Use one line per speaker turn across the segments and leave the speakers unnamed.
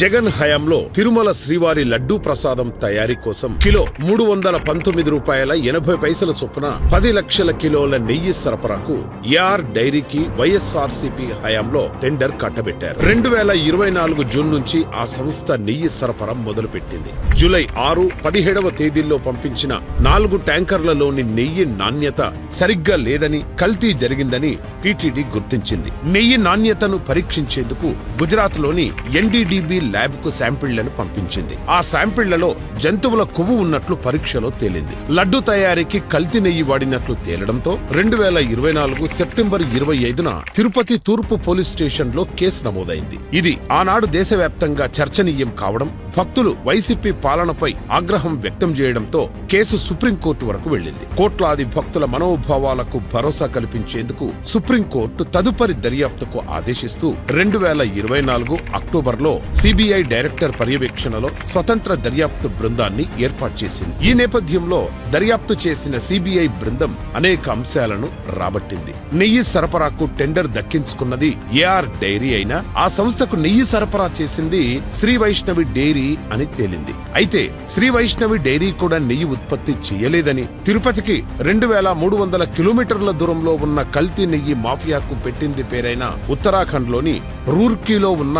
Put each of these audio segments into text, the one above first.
జగన్ హయాంలో తిరుమల శ్రీవారి లడ్డూ ప్రసాదం తయారీ కోసం కిలో 319 రూపాయల 80 పైసల చొప్పున 10 లక్షల కిలోల నెయ్యి సరఫరాకు ఏఆర్ డైరీకి వైఎస్ఆర్సీపీ హయాంలో టెండర్ కట్టబెట్టారు. 2024 జూన్ నుంచి ఆ సంస్థ నెయ్యి సరఫరా మొదలుపెట్టింది. జూలై 6, 17వ తేదీల్లో పంపించిన 4 ట్యాంకర్లలోని నెయ్యి నాణ్యత సరిగ్గా లేదని, కల్తీ జరిగిందని టీటీడీ గుర్తించింది. నెయ్యి నాణ్యతను పరీక్షించేందుకు గుజరాత్ లోని ఎన్డీడీబీ ల్యాబ్ కు శాంపిళ్లను పంపించింది. ఆ శాంపిళ్లలో జంతువుల కొవ్వు ఉన్నట్లు పరీక్షలో తేలింది. లడ్డు తయారీకి కల్తీ నెయ్యి వాడినట్లు తేలడంతో 2024 సెప్టెంబర్ 25న తిరుపతి తూర్పు పోలీస్ స్టేషన్ లో కేసు నమోదైంది. ఇది ఆనాడు దేశవ్యాప్తంగా చర్చనీయం కావడం, భక్తులు వైసీపీ పాలనపై ఆగ్రహం వ్యక్తం చేయడంతో కేసు సుప్రీంకోర్టు వరకు వెళ్లింది. కోట్లాది భక్తుల మనోభావాలకు భరోసా కల్పించేందుకు సుప్రీంకోర్టు తదుపరి దర్యాప్తుకు ఆదేశిస్తూ 2024 అక్టోబర్లో సిబిఐ డైరెక్టర్ పర్యవేక్షణలో స్వతంత్ర దర్యాప్తు బృందాన్ని ఏర్పాటు చేసింది. ఈ నేపథ్యంలో దర్యాప్తు చేసిన సిబిఐ బృందం అనేక అంశాలను రాబట్టింది. నెయ్యి సరఫరాకు టెండర్ దక్కించుకున్నది ఏఆర్ డైరీ అయినా ఆ సంస్థకు నెయ్యి సరఫరా చేసింది శ్రీ వైష్ణవి డైరీ అని తేలింది. అయితే శ్రీ వైష్ణవి డైరీ కూడా నెయ్యి ఉత్పత్తి చేయలేదని, తిరుపతికి 2300 కిలోమీటర్ల దూరంలో ఉన్న కల్తీ నెయ్యి మాఫియాకు పెట్టింది పేరైన ఉత్తరాఖండ్ లోని రూర్కీలో ఉన్న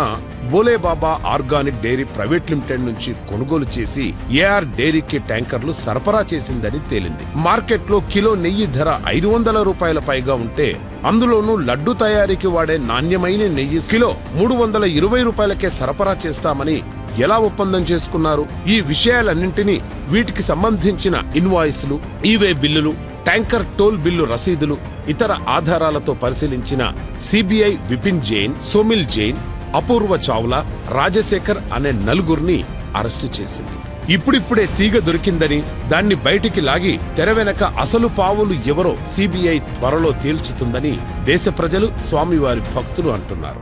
Bhole Baba organic dairy private limited నుంచి కొనుగోలు చేసి ఏఆర్ డైరీకి ట్యాంకర్లు సరఫరా చేసిందని తేలింది. మార్కెట్లో కిలో నెయ్యి ధర 500 రూపాయల పైగా ఉంటే అందులోనూ లడ్డు తయారీకి వాడే నాణ్యమైన నెయ్యి కిలో 320 రూపాయలకే సరఫరా చేస్తామని ఎలా ఒప్పందం చేసుకున్నారు? ఈ విషయాలన్నింటినీ, వీటికి సంబంధించిన ఇన్వాయిస్లు, ఈవే బిల్లులు, ట్యాంకర్ టోల్ బిల్లు రసీదులు, ఇతర ఆధారాలతో పరిశీలించిన సిబిఐ విపిన్ జైన్, సోమిల్ జైన్, అపూర్వ చావ్లా, రాజశేఖర్ అనే 4గురిని అరెస్టు చేసింది. ఇప్పుడిప్పుడే తీగ దొరికిందని, దాన్ని బయటికి లాగి తెర వెనక అసలు పావులు ఎవరో సిబిఐ త్వరలో తేల్చుతుందని దేశ ప్రజలు, స్వామివారి భక్తులు అంటున్నారు.